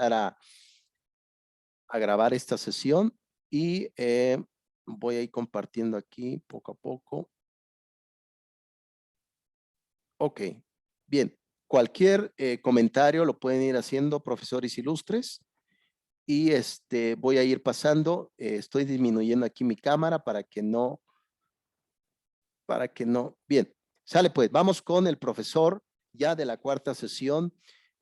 empezar a grabar esta sesión y voy a ir compartiendo aquí poco a poco. Ok, bien. Cualquier comentario lo pueden ir haciendo, profesores ilustres. Y voy a ir pasando. Estoy disminuyendo aquí mi cámara para que no. Bien, sale pues. Vamos con el profesor ya de la cuarta sesión.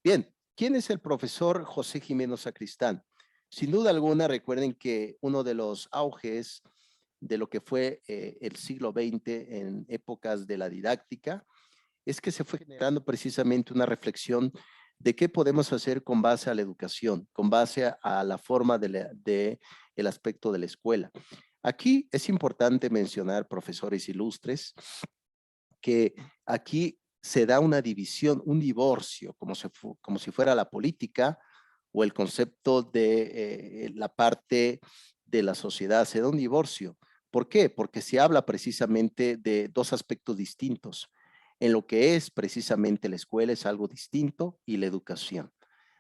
Bien, ¿quién es el profesor José Jimeno Sacristán? Sin duda alguna, recuerden que uno de los auges de lo que fue el siglo XX en épocas de la didáctica es que se fue generando precisamente una reflexión de qué podemos hacer con base a la educación, con base a la forma de el aspecto de la escuela. Aquí es importante mencionar, profesores ilustres, que aquí se da una división, un divorcio, como si fuera la política o el concepto de la parte de la sociedad, se da un divorcio. ¿Por qué? Porque se habla precisamente de dos aspectos distintos. En lo que es precisamente la escuela es algo distinto y la educación.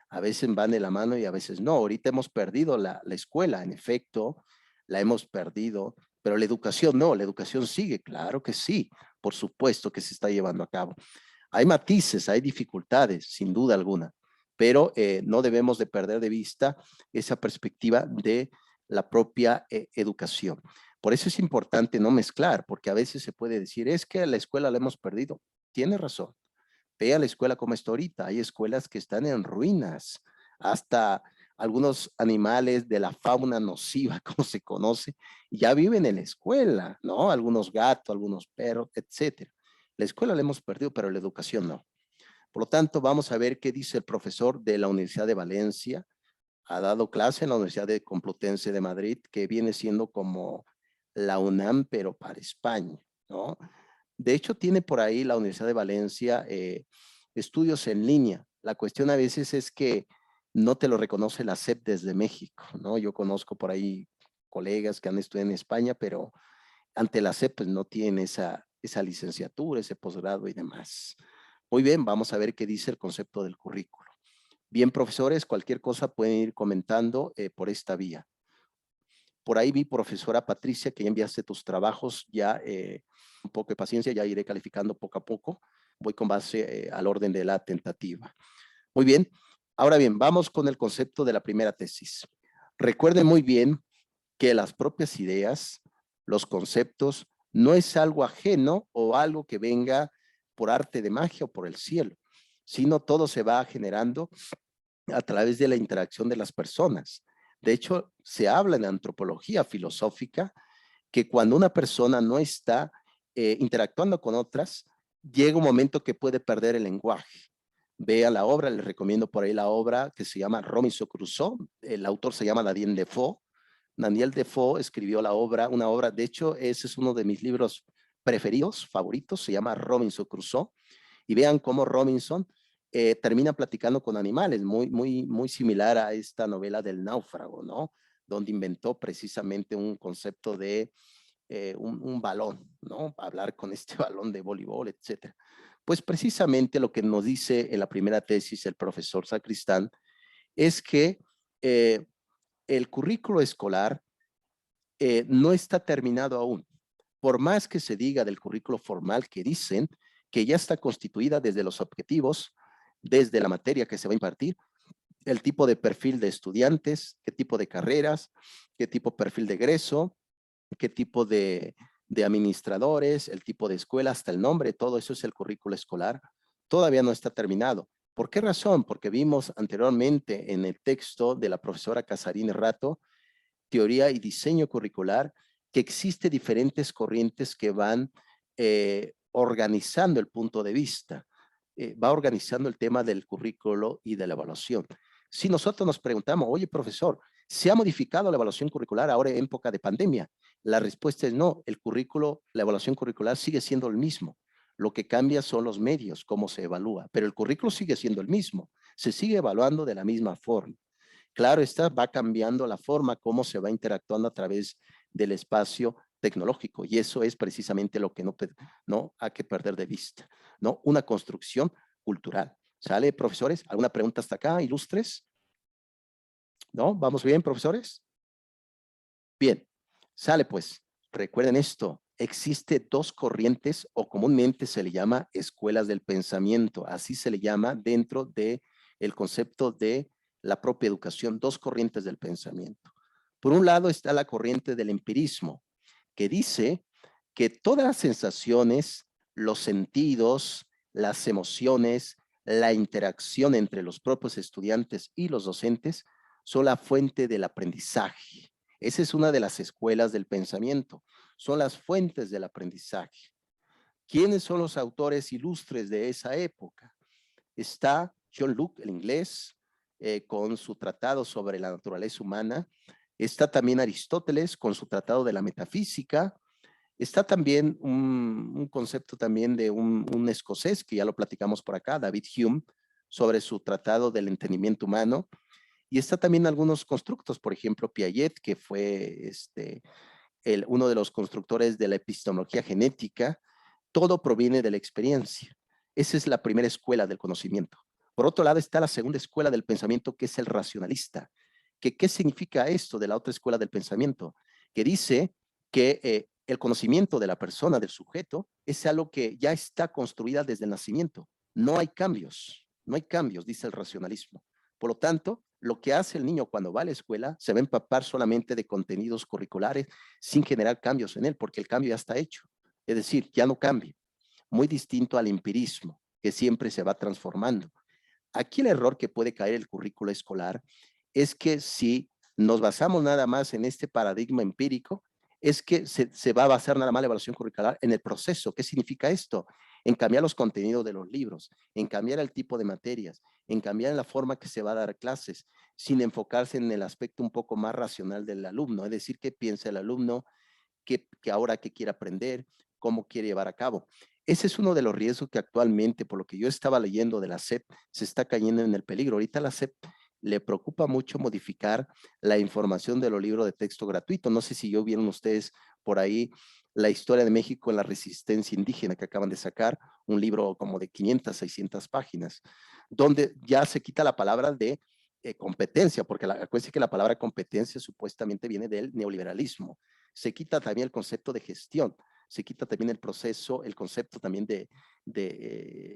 A veces van de la mano y a veces no. Ahorita hemos perdido la escuela, en efecto, la hemos perdido, pero la educación no, la educación sigue, claro que sí, por supuesto que se está llevando a cabo. Hay matices, hay dificultades, sin duda alguna, pero no debemos de perder de vista esa perspectiva de la propia educación. Por eso es importante no mezclar, porque a veces se puede decir, es que la escuela la hemos perdido. Tiene razón. Ve a la escuela como está ahorita. Hay escuelas que están en ruinas. Hasta algunos animales de la fauna nociva, como se conoce, ya viven en la escuela, ¿no? Algunos gatos, algunos perros, etcétera. La escuela la hemos perdido, pero la educación no. Por lo tanto, vamos a ver qué dice el profesor de la Universidad de Valencia. Ha dado clase en la Universidad de Complutense de Madrid, que viene siendo como la UNAM, pero para España, ¿no? De hecho, tiene por ahí la Universidad de Valencia estudios en línea. La cuestión a veces es que no te lo reconoce la SEP desde México, ¿no? Yo conozco por ahí colegas que han estudiado en España, pero ante la SEP pues, no tienen esa licenciatura, ese posgrado y demás. Muy bien, vamos a ver qué dice el concepto del currículo. Bien, profesores, cualquier cosa pueden ir comentando por esta vía. Por ahí vi, profesora Patricia, que ya enviaste tus trabajos, ya un poco de paciencia, ya iré calificando poco a poco. Voy con base al orden de la tentativa. Muy bien. Ahora bien, vamos con el concepto de la primera tesis. Recuerden muy bien que las propias ideas, los conceptos, no es algo ajeno o algo que venga por arte de magia o por el cielo, sino todo se va generando a través de la interacción de las personas. De hecho, se habla en antropología filosófica que cuando una persona no está interactuando con otras, llega un momento que puede perder el lenguaje. Vea la obra, les recomiendo por ahí la obra que se llama Robinson Crusoe. El autor se llama Daniel Defoe. Daniel Defoe escribió la obra, una obra, de hecho, ese es uno de mis libros preferidos, favoritos, se llama Robinson Crusoe. Y vean cómo Robinson termina platicando con animales, muy similar a esta novela del náufrago, ¿no? Donde inventó precisamente un concepto de un balón, ¿no? Hablar con este balón de voleibol, etcétera. Pues precisamente lo que nos dice en la primera tesis el profesor Sacristán es que el currículo escolar no está terminado aún. Por más que se diga del currículo formal que dicen que ya está constituida desde los objetivos, desde la materia que se va a impartir, el tipo de perfil de estudiantes, qué tipo de carreras, qué tipo de perfil de egreso, qué tipo de administradores, el tipo de escuela, hasta el nombre, todo eso es el currículo escolar. Todavía no está terminado. ¿Por qué razón? Porque vimos anteriormente en el texto de la profesora Casarín Rato, teoría y diseño curricular, que existe diferentes corrientes que van organizando el punto de vista, va organizando el tema del currículo y de la evaluación. Si nosotros nos preguntamos, oye, profesor, ¿se ha modificado la evaluación curricular ahora en época de pandemia? La respuesta es no, el currículo, la evaluación curricular sigue siendo el mismo. Lo que cambia son los medios, cómo se evalúa, pero el currículo sigue siendo el mismo, se sigue evaluando de la misma forma. Claro, esta va cambiando la forma como se va interactuando a través del espacio tecnológico y eso es precisamente lo que no hay que perder de vista, ¿no? Una construcción cultural. ¿Sale, profesores? ¿Alguna pregunta hasta acá, ilustres? ¿No? ¿Vamos bien, profesores? Bien, sale pues. Recuerden esto, existe dos corrientes o comúnmente se le llama escuelas del pensamiento, así se le llama dentro de el concepto de la propia educación, dos corrientes del pensamiento. Por un lado está la corriente del empirismo, que dice que todas las sensaciones, los sentidos, las emociones, la interacción entre los propios estudiantes y los docentes son la fuente del aprendizaje. Esa es una de las escuelas del pensamiento, son las fuentes del aprendizaje. ¿Quiénes son los autores ilustres de esa época? Está John Locke, el inglés, con su tratado sobre la naturaleza humana. Está también Aristóteles con su tratado de la metafísica. Está también un concepto también de un escocés, que ya lo platicamos por acá, David Hume, sobre su tratado del entendimiento humano. Y está también algunos constructos, por ejemplo, Piaget, que fue uno de los constructores de la epistemología genética. Todo proviene de la experiencia. Esa es la primera escuela del conocimiento. Por otro lado está la segunda escuela del pensamiento, que es el racionalista. ¿Qué significa esto de la otra escuela del pensamiento? Que dice que el conocimiento de la persona, del sujeto, es algo que ya está construida desde el nacimiento. No hay cambios, dice el racionalismo. Por lo tanto, lo que hace el niño cuando va a la escuela se va a empapar solamente de contenidos curriculares sin generar cambios en él, porque el cambio ya está hecho. Es decir, ya no cambia. Muy distinto al empirismo, que siempre se va transformando. Aquí el error que puede caer el currículo escolar es que si nos basamos nada más en este paradigma empírico, es que se va a basar nada más la evaluación curricular en el proceso. ¿Qué significa esto? En cambiar los contenidos de los libros, en cambiar el tipo de materias, en cambiar la forma que se va a dar clases, sin enfocarse en el aspecto un poco más racional del alumno, es decir, qué piensa el alumno, que ahora qué quiere aprender, cómo quiere llevar a cabo. Ese es uno de los riesgos que actualmente, por lo que yo estaba leyendo de la SEP, se está cayendo en el peligro. Ahorita la SEP le preocupa mucho modificar la información de los libros de texto gratuito. No sé si yo vieron ustedes por ahí la historia de México en la resistencia indígena, que acaban de sacar, un libro como de 500, 600 páginas, donde ya se quita la palabra de competencia, porque acuérdense que la palabra competencia supuestamente viene del neoliberalismo. Se quita también el concepto de gestión, se quita también el proceso, el concepto también de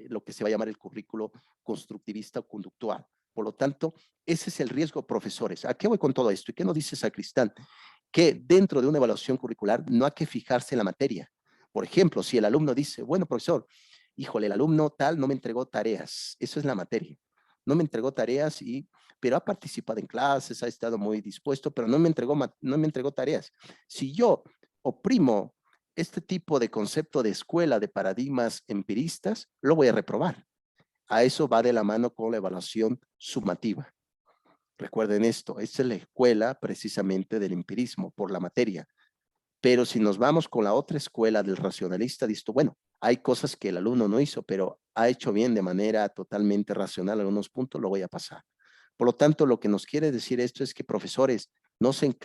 lo que se va a llamar el currículo constructivista o conductual. Por lo tanto, ese es el riesgo, profesores. ¿A qué voy con todo esto? ¿Y qué nos dice Sacristán? Que dentro de una evaluación curricular no hay que fijarse en la materia. Por ejemplo, si el alumno dice, bueno, profesor, híjole, el alumno tal no me entregó tareas, eso es la materia. No me entregó tareas, pero ha participado en clases, ha estado muy dispuesto, pero no me entregó tareas. Si yo oprimo este tipo de concepto de escuela, de paradigmas empiristas, lo voy a reprobar. A eso va de la mano con la evaluación sumativa. Recuerden esto, esta es la escuela precisamente del empirismo por la materia. Pero si nos vamos con la otra escuela del racionalista, dice, bueno, hay cosas que el alumno no hizo, pero ha hecho bien de manera totalmente racional en algunos puntos, lo voy a pasar. Por lo tanto, lo que nos quiere decir esto es que, profesores, no se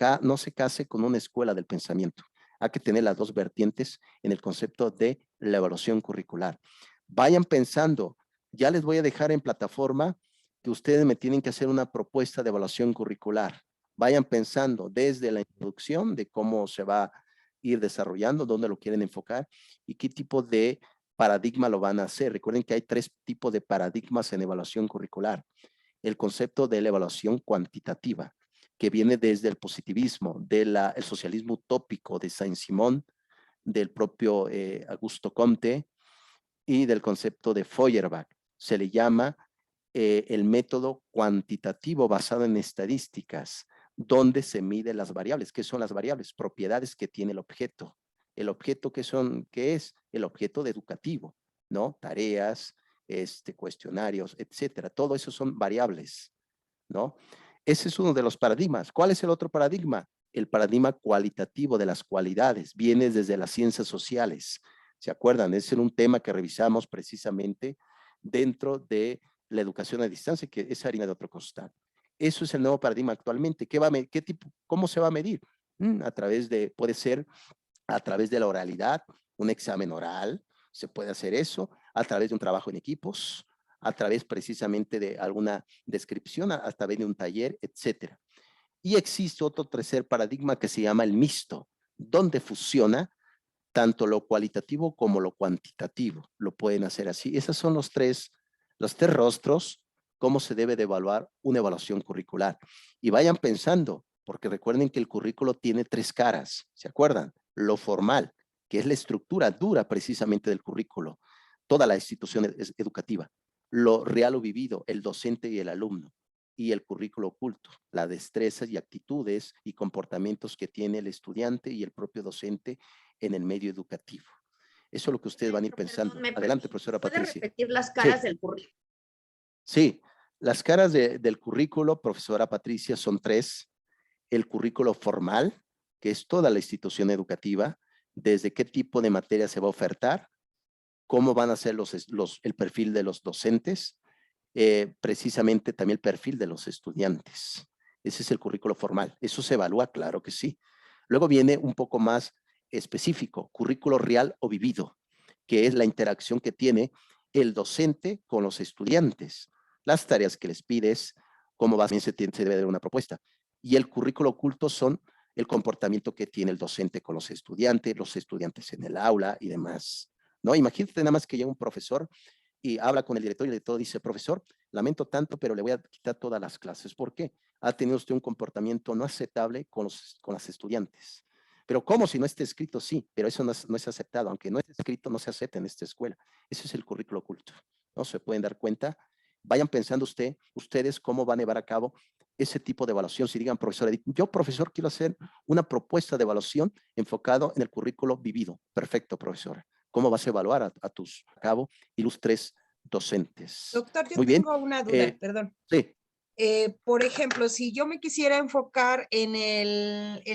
case con una escuela del pensamiento. Hay que tener las dos vertientes en el concepto de la evaluación curricular. Vayan pensando, ya les voy a dejar en plataforma que ustedes me tienen que hacer una propuesta de evaluación curricular. Vayan pensando desde la introducción de cómo se va a ir desarrollando, dónde lo quieren enfocar y qué tipo de paradigma lo van a hacer. Recuerden que hay 3 tipos de paradigmas en evaluación curricular. El concepto de la evaluación cuantitativa, que viene desde el positivismo, del socialismo utópico de Saint-Simon, del propio Augusto Comte y del concepto de Feuerbach. Se le llama el método cuantitativo basado en estadísticas, donde se miden las variables. ¿Qué son las variables? Propiedades que tiene el objeto. El objeto ¿qué es? El objeto educativo, ¿no? Tareas, cuestionarios, etcétera. Todo eso son variables, ¿no? Ese es uno de los paradigmas. ¿Cuál es el otro paradigma? El paradigma cualitativo de las cualidades. Viene desde las ciencias sociales. ¿Se acuerdan? Ese era un tema que revisamos precisamente dentro de la educación a distancia, que es harina de otro costal. Eso es el nuevo paradigma actualmente. ¿Cómo se va a medir? Puede ser a través de la oralidad, un examen oral, se puede hacer eso, a través de un trabajo en equipos, a través precisamente de alguna descripción, a través de un taller, etcétera. Y existe otro tercer paradigma que se llama el mixto, donde fusiona tanto lo cualitativo como lo cuantitativo. Lo pueden hacer así. Esos son los tres rostros, cómo se debe de evaluar una evaluación curricular. Y vayan pensando, porque recuerden que el currículo tiene tres caras, ¿se acuerdan? Lo formal, que es la estructura dura precisamente del currículo, toda la institución educativa. Lo real o vivido, el docente y el alumno. Y el currículo oculto, las destrezas y actitudes y comportamientos que tiene el estudiante y el propio docente en el medio educativo. Eso es lo que ustedes van a ir pensando. Perdón, ¿me Adelante, permite? profesora ¿Puede Patricia. repetir las Sí, caras del currículum? sí. Las caras del currículo, profesora Patricia, son tres. El currículo formal, que es toda la institución educativa, desde qué tipo de materia se va a ofertar, cómo van a ser el perfil de los docentes, precisamente también el perfil de los estudiantes. Ese es el currículo formal. Eso se evalúa, claro que sí. Luego viene un poco más específico, currículo real o vivido, que es la interacción que tiene el docente con los estudiantes, las tareas que les pides, cómo va, se debe dar una propuesta. Y el currículo oculto son el comportamiento que tiene el docente con los estudiantes en el aula y demás. ¿No? Imagínate nada más que llega un profesor y habla con el director y el director dice, profesor, lamento tanto, pero le voy a quitar todas las clases. ¿Por qué? Ha tenido usted un comportamiento no aceptable con las estudiantes. Pero ¿cómo si no está escrito? Sí, pero eso no es aceptado. Aunque no esté escrito, no se acepta en esta escuela. Ese es el currículo oculto. ¿No? Se pueden dar cuenta. Vayan pensando ustedes cómo van a llevar a cabo ese tipo de evaluación. Si digan, profesor Edith, yo, profesor, quiero hacer una propuesta de evaluación enfocado en el currículo vivido. Perfecto, profesor. ¿Cómo vas a evaluar a tus cabo ilustres docentes? Doctor, yo Muy bien. tengo una duda, perdón. Sí. Por ejemplo, si yo me quisiera enfocar en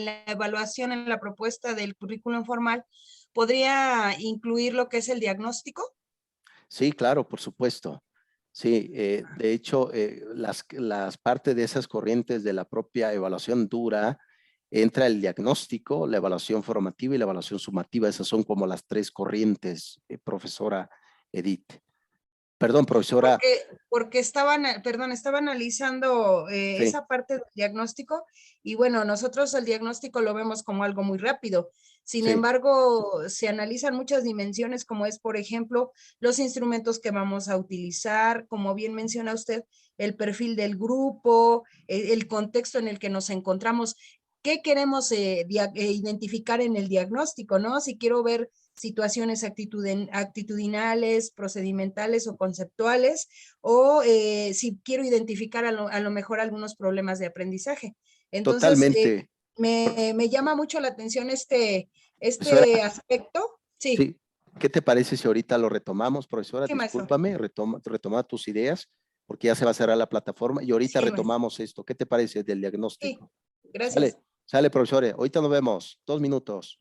la evaluación, en la propuesta del currículum formal, ¿podría incluir lo que es el diagnóstico? Sí, claro, por supuesto. Sí, de hecho, las partes de esas corrientes de la propia evaluación dura, entra el diagnóstico, la evaluación formativa y la evaluación sumativa. Esas son como las tres corrientes, profesora Edith. Perdón, profesora. Porque estaba analizando Sí, esa parte del diagnóstico y bueno, nosotros el diagnóstico lo vemos como algo muy rápido. Sin sí, embargo, se analizan muchas dimensiones como es, por ejemplo, los instrumentos que vamos a utilizar, como bien menciona usted, el perfil del grupo, el contexto en el que nos encontramos. ¿Qué queremos identificar en el diagnóstico, no? Si quiero ver situaciones actitudinales, procedimentales o conceptuales, o si quiero identificar a lo mejor algunos problemas de aprendizaje. Entonces, totalmente. me llama mucho la atención este Profesora, aspecto. Sí, sí. ¿Qué te parece si ahorita lo retomamos, profesora? sí, maestro. Discúlpame, retoma tus ideas, porque ya se va a cerrar la plataforma y ahorita Sí, maestro. retomamos esto. ¿Qué te parece del Sí, diagnóstico? gracias. Sale, profesores. Ahorita nos vemos. 2 minutos.